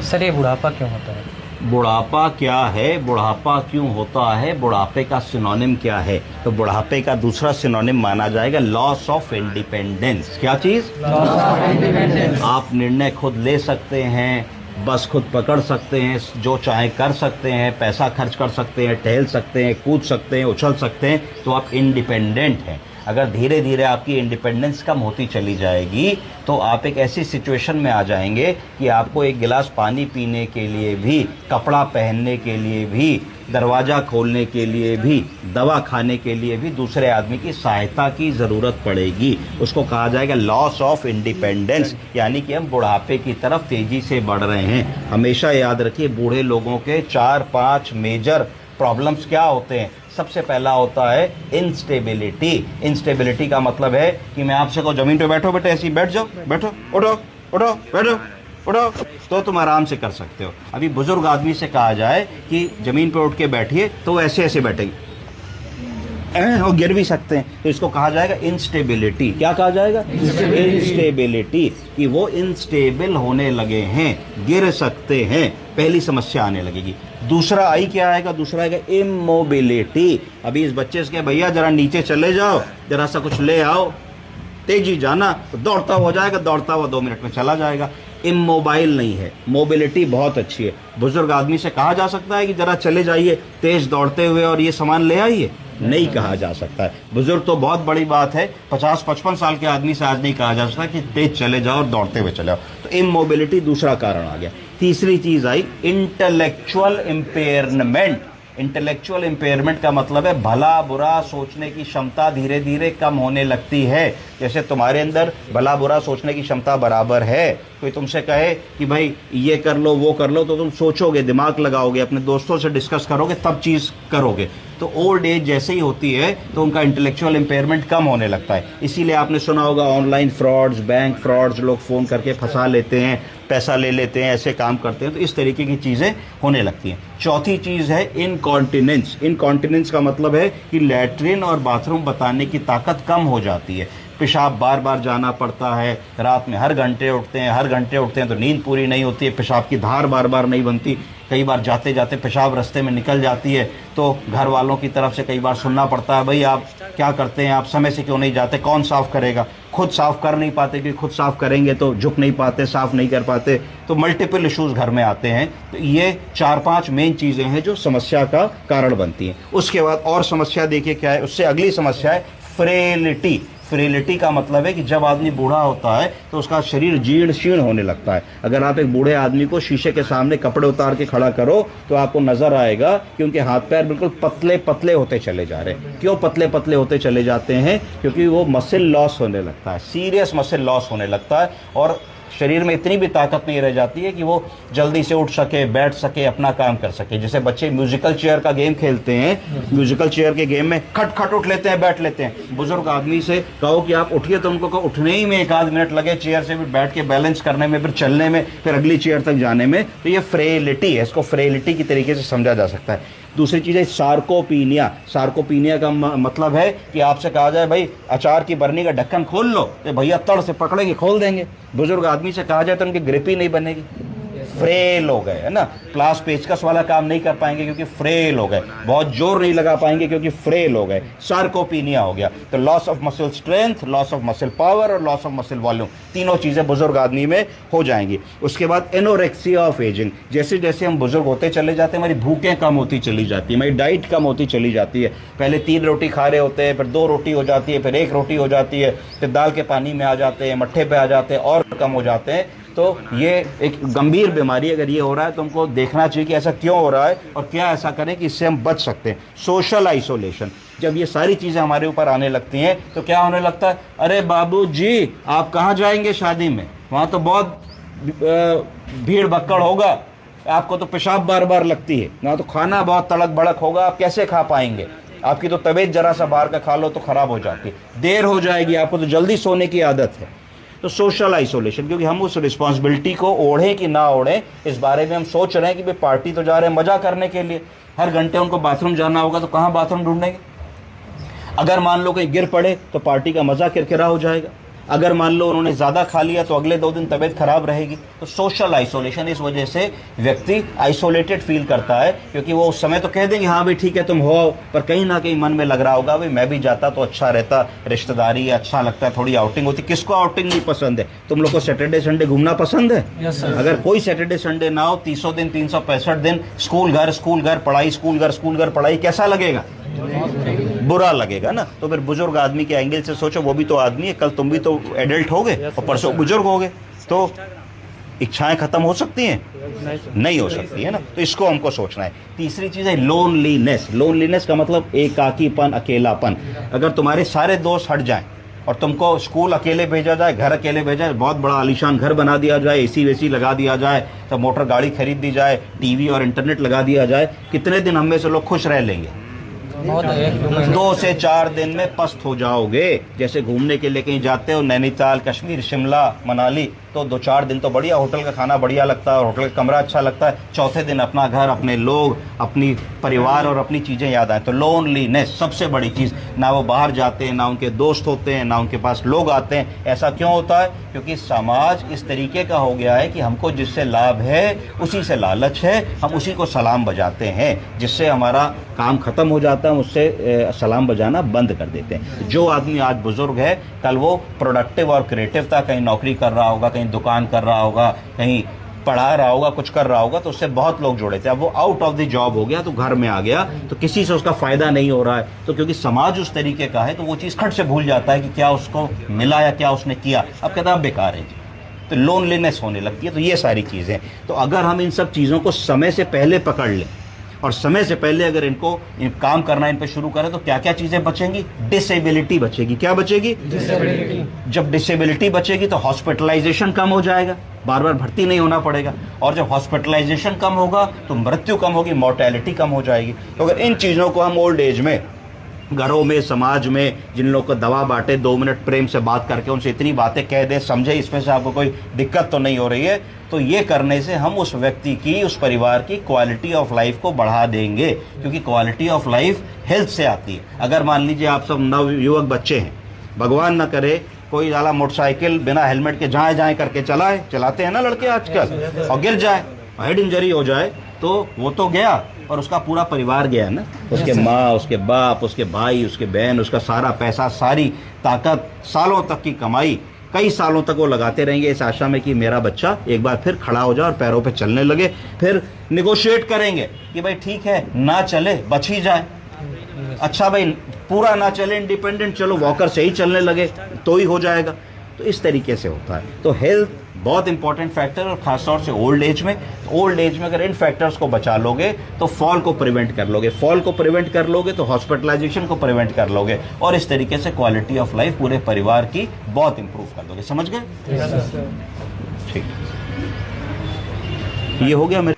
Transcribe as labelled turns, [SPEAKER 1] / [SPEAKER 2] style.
[SPEAKER 1] Sir ये बुढ़ापा क्यों होता है?
[SPEAKER 2] बुढ़ापा क्या है, बुढ़ापा क्यों होता है, बुढ़ापे का सिनोनिम क्या है? तो बुढ़ापे का दूसरा सिनोनिम माना जाएगा लॉस ऑफ इंडिपेंडेंस। क्या चीज?
[SPEAKER 1] Loss of independence.
[SPEAKER 2] आप निर्णय खुद ले सकते हैं, बस खुद पकड़ सकते हैं, जो चाहे कर सकते हैं, पैसा खर्च कर सकते हैं, टहल सकते हैं, कूद सकते हैं, उछल सकते हैं, तो आप इंडिपेंडेंट हैं। अगर धीरे धीरे आपकी इंडिपेंडेंस कम होती चली जाएगी तो आप एक ऐसी सिचुएशन में आ जाएंगे कि आपको एक गिलास पानी पीने के लिए भी, कपड़ा पहनने के लिए भी, दरवाज़ा खोलने के लिए भी, दवा खाने के लिए भी दूसरे आदमी की सहायता की ज़रूरत पड़ेगी। उसको कहा जाएगा लॉस ऑफ इंडिपेंडेंस, यानी कि हम बुढ़ापे की तरफ तेज़ी से बढ़ रहे हैं। हमेशा याद रखिए, बूढ़े लोगों के 4-5 मेजर प्रॉब्लम्स क्या होते हैं। सबसे पहला होता है इंस्टेबिलिटी। इंस्टेबिलिटी का मतलब है कि मैं आपसे कहूँ ज़मीन पे बैठो बेटे, ऐसे ही बैठ जाओ, बैठो, उठो उठो, बैठो उठो, तो तुम आराम से कर सकते हो। अभी बुजुर्ग आदमी से कहा जाए कि ज़मीन पे उठ के बैठिए तो ऐसे ऐसे बैठेंगे, वो गिर भी सकते हैं, तो इसको कहा जाएगा इंस्टेबिलिटी। क्या कहा जाएगा? इंस्टेबिलिटी, कि वो इंस्टेबल होने लगे हैं, गिर सकते हैं, पहली समस्या आने लगेगी। दूसरा आई क्या आएगा? दूसरा आएगा इमोबिलिटी। अभी इस बच्चे से कहे भैया जरा नीचे चले जाओ, जरा सा कुछ ले आओ, तेजी जाना, तो दौड़ता हो जाएगा, दौड़ता हुआ 2 मिनट में चला जाएगा। इमोबाइल नहीं है। मोबिलिटी बहुत अच्छी है। बुजुर्ग आदमी से कहा जा सकता है कि जरा चले जाइए तेज दौड़ते हुए और ये सामान ले आइए? नहीं कहा जा सकता है। बुजुर्ग तो बहुत बड़ी बात है, 50-55 साल के आदमी से आज नहीं कहा जा सकता कि तेज चले जाओ और दौड़ते हुए चले जाओ। तो इमोबिलिटी दूसरा कारण आ गया। तीसरी चीज आई इंटेलेक्चुअल इम्पेयरमेंट। इंटेलेक्चुअल इम्पेयरमेंट का मतलब है भला बुरा सोचने की क्षमता धीरे धीरे कम होने लगती है। जैसे तुम्हारे अंदर भला बुरा सोचने की क्षमता बराबर है, कोई तुमसे कहे कि भाई ये कर लो वो कर लो, तो तुम सोचोगे, दिमाग लगाओगे, अपने दोस्तों से डिस्कस करोगे, तब चीज़ करोगे। तो ओल्ड एज जैसे ही होती है तो उनका इंटेलेक्चुअल इम्पेयरमेंट कम होने लगता है। इसीलिए आपने सुना होगा ऑनलाइन फ्रॉड्स, बैंक फ्रॉड्स, लोग फ़ोन करके फंसा लेते हैं, पैसा ले लेते हैं, ऐसे काम करते हैं, तो इस तरीके की चीज़ें होने लगती हैं। चौथी चीज़ है इनकॉन्टिनेंस। इनकॉन्टिनेंस का मतलब है कि लैट्रिन और बाथरूम बताने की ताकत कम हो जाती है। पेशाब बार बार जाना पड़ता है, रात में हर घंटे उठते हैं तो नींद पूरी नहीं होती है, पेशाब की धार बार बार नहीं बनती, कई बार जाते जाते पेशाब रास्ते में निकल जाती है, तो घर वालों की तरफ से कई बार सुनना पड़ता है भाई आप क्या करते हैं, आप समय से क्यों नहीं जाते, कौन साफ़ करेगा। खुद साफ़ कर नहीं पाते क्योंकि खुद साफ़ करेंगे तो झुक नहीं पाते, साफ़ नहीं कर पाते, तो मल्टीपल इश्यूज़ घर में आते हैं। तो ये 4-5 मेन चीज़ें हैं जो समस्या का कारण बनती हैं। उसके बाद और समस्या देखिए क्या है, उससे अगली समस्या है फ्रेलिटी। फ्रेलिटी का मतलब है कि जब आदमी बूढ़ा होता है तो उसका शरीर जीर्ण शीर्ण होने लगता है। अगर आप एक बूढ़े आदमी को शीशे के सामने कपड़े उतार के खड़ा करो तो आपको नजर आएगा कि उनके हाथ पैर बिल्कुल पतले पतले होते चले जा रहे हैं। क्यों पतले पतले होते चले जाते हैं? क्योंकि वो मसल लॉस होने लगता है, सीरियस मसल लॉस होने लगता है, और शरीर में इतनी भी ताकत नहीं रह जाती है कि वो जल्दी से उठ सके, बैठ सके, अपना काम कर सके। जैसे बच्चे म्यूजिकल चेयर का गेम खेलते हैं, म्यूजिकल चेयर के गेम में खट खट उठ लेते हैं, बैठ लेते हैं। बुजुर्ग आदमी से कहो कि आप उठिए तो उनको कहो उठने ही में 1 आध मिनट लगे, चेयर से भी बैठ के बैलेंस करने में, फिर चलने में, फिर अगली चेयर तक जाने में। तो ये फ्रेलिटी है, इसको फ्रेलिटी की तरीके से समझा जा सकता है। दूसरी चीज़ है सार्कोपीनिया। सार्कोपीनिया का मतलब है कि आपसे कहा जाए भाई अचार की बरनी का ढक्कन खोल लो, तो भैया तड़ से पकड़ेंगे, खोल देंगे। बुजुर्ग आदमी से कहा जाए तो उनकी ग्रिप ही नहीं बनेगी, फ्रेल हो गए, है ना। प्लास पेचकस वाला काम नहीं कर पाएंगे क्योंकि फ्रेल हो गए, बहुत जोर नहीं लगा पाएंगे क्योंकि फ्रेल हो गए। सार्कोपीनिया हो गया। तो loss of muscle strength, loss of muscle power और लॉस ऑफ मसल वॉल्यूम, तीनों चीज़ें बुजुर्ग आदमी में हो जाएंगी। उसके बाद एनोरेक्सिया ऑफ एजिंग। जैसे जैसे हम बुजुर्ग होते चले जाते हैं, हमारी भूखें कम होती चली जाती है, हमारी डाइट कम होती चली जाती है। पहले 3 रोटी खा रहे होते हैं, फिर 2 रोटी हो जाती है, फिर 1 रोटी हो जाती है, फिर दाल के पानी में आ जाते हैं, मट्ठे पे आ जाते हैं और कम हो जाते हैं। तो ये एक गंभीर बीमारी, अगर ये हो रहा है तो हमको देखना चाहिए कि ऐसा क्यों हो रहा है और क्या ऐसा करें कि इससे हम बच सकते हैं। Social isolation. जब ये सारी चीज़ें हमारे ऊपर आने लगती हैं तो क्या होने लगता है, अरे बाबू जी आप कहाँ जाएंगे शादी में, वहाँ तो बहुत भीड़ भक्कड़ होगा, आपको तो पेशाब बार बार लगती है, वहाँ तो खाना बहुत तड़क भड़क होगा, आप कैसे खा पाएंगे, आपकी तो तबीयत जरा सा बाहर का खा लो तो ख़राब हो जाती है, देर हो जाएगी, आपको तो जल्दी सोने की आदत है। तो सोशल आइसोलेशन, क्योंकि हम उस रिस्पॉन्सिबिलिटी को ओढ़ें कि ना ओढ़ें इस बारे में हम सोच रहे हैं कि भाई पार्टी तो जा रहे हैं मज़ा करने के लिए, हर घंटे उनको बाथरूम जाना होगा तो कहाँ बाथरूम ढूंढेंगे। अगर मान लो कहीं गिर पड़े तो पार्टी का मज़ा किरकिरा हो जाएगा। अगर मान लो उन्होंने ज़्यादा खा लिया तो अगले 2 दिन तबीयत खराब रहेगी। तो सोशल आइसोलेशन, इस वजह से व्यक्ति आइसोलेटेड फील करता है, क्योंकि वो उस समय तो कह देंगे हाँ भाई ठीक है तुम हो, पर कहीं ना कहीं मन में लग रहा होगा भाई मैं भी जाता तो अच्छा रहता, रिश्तेदारी अच्छा लगता है, थोड़ी आउटिंग होती। किसको आउटिंग नहीं पसंद है? तुम लोग को सैटरडे संडे घूमना पसंद है?
[SPEAKER 1] Yes sir.
[SPEAKER 2] अगर कोई सैटरडे संडे ना हो, 300 दिन 365 दिन स्कूल घर पढ़ाई, स्कूल घर पढ़ाई, कैसा लगेगा? बुरा लगेगा ना। तो फिर बुजुर्ग आदमी के एंगल से सोचो, वो भी तो आदमी है, कल तुम भी तो एडल्ट होगे और परसों बुजुर्ग होगे, तो इच्छाएं खत्म हो सकती हैं? नहीं हो सकती है ना। तो इसको हमको सोचना है। तीसरी चीज है लोनलीनेस। लोनलीनेस का मतलब एकाकीपन, अकेलापन। अगर तुम्हारे सारे दोस्त हट जाएं और तुमको स्कूल अकेले भेजा जाए, घर अकेले भेजा जाए, बहुत बड़ा आलीशान घर बना दिया जाए, एसी वेसी लगा दिया जाए, तो मोटर गाड़ी खरीद दी जाए, टीवी और इंटरनेट लगा दिया जाए, कितने दिन हम में से लोग खुश रह लेंगे? 2 से 4 दिन में पस्त हो जाओगे। जैसे घूमने के लिए कहीं जाते हो, नैनीताल, कश्मीर, शिमला, मनाली, तो 2-4 दिन तो बढ़िया, होटल का खाना बढ़िया लगता है, होटल का कमरा अच्छा लगता है। चौथे दिन अपना घर, अपने लोग, अपनी परिवार और अपनी चीज़ें याद आए। तो लोनलीनेस सबसे बड़ी चीज़। ना वो बाहर जाते हैं, ना उनके दोस्त होते हैं, ना उनके पास लोग आते हैं। ऐसा क्यों होता है? क्योंकि समाज इस तरीके का हो गया है कि हमको जिससे लाभ है उसी से लालच है, हम उसी को सलाम बजाते हैं, जिससे हमारा काम खत्म हो जाता है, उससे सलाम बजाना बंद कर देते हैं। जो आदमी आज बुजुर्ग है, कल वो प्रोडक्टिव और क्रिएटिव था, कहीं नौकरी कर रहा होगा, कहीं दुकान कर रहा होगा, कहीं पढ़ा रहा होगा, कुछ कर रहा होगा, तो उससे बहुत लोग जुड़े थे। अब वो आउट ऑफ द जॉब हो गया, तो घर में आ गया, तो किसी से उसका फायदा नहीं हो रहा है। तो क्योंकि समाज उस तरीके का है, तो वो चीज़ खट से भूल जाता है कि क्या उसको मिला या क्या उसने किया। अब कहता है बेकार है जी, तो लोनलीनेस होने लगती है। तो ये सारी चीज़ें, तो अगर हम इन सब चीज़ों को समय से पहले पकड़ लें और समय से पहले अगर इनको काम करना इन पे शुरू करें, तो क्या क्या चीज़ें बचेंगी? डिसेबिलिटी बचेगी। क्या बचेगी? डिसेबिलिटी। जब डिसेबिलिटी बचेगी तो हॉस्पिटलाइजेशन कम हो जाएगा, बार बार भर्ती नहीं होना पड़ेगा, और जब हॉस्पिटलाइजेशन कम होगा तो मृत्यु कम होगी, मोर्टेलिटी कम हो जाएगी। तो अगर इन चीज़ों को हम ओल्ड एज में, घरों में, समाज में, जिन लोगों को दवा बांटे, 2 मिनट प्रेम से बात करके उनसे इतनी बातें कह दें, समझे इसमें से आपको कोई दिक्कत तो नहीं हो रही है, तो ये करने से हम उस व्यक्ति की, उस परिवार की क्वालिटी ऑफ लाइफ को बढ़ा देंगे। क्योंकि क्वालिटी ऑफ लाइफ हेल्थ से आती है। अगर मान लीजिए आप सब नवयुवक बच्चे हैं, भगवान ना करे कोई वाला मोटरसाइकिल बिना हेलमेट के जहाँ करके चलाते हैं ना लड़के आजकल, और गिर जाए, हेड इंजरी हो जाए, तो वो तो गया और उसका पूरा परिवार गया ना। उसके माँ, उसके बाप, उसके भाई, उसके बहन, उसका सारा पैसा, सारी ताकत, सालों तक की कमाई, कई सालों तक वो लगाते रहेंगे इस आशा में कि मेरा बच्चा एक बार फिर खड़ा हो जाए और पैरों पे चलने लगे। फिर निगोशिएट करेंगे कि भाई ठीक है ना चले, बच ही जाए, अच्छा भाई पूरा ना चले इंडिपेंडेंट, चलो वॉकर से ही चलने लगे तो ही हो जाएगा। तो इस तरीके से होता है। तो हेल्थ बहुत इंपॉर्टेंट फैक्टर, और खासतौर से ओल्ड एज में। ओल्ड एज में अगर इन फैक्टर्स को बचा लोगे तो फॉल को प्रिवेंट कर लोगे, फॉल को प्रिवेंट कर लोगे तो हॉस्पिटलाइजेशन को प्रिवेंट कर लोगे, और इस तरीके से क्वालिटी ऑफ लाइफ पूरे परिवार की बहुत इंप्रूव कर दोगे। समझ गए? ठीक, ये हो गया मेरे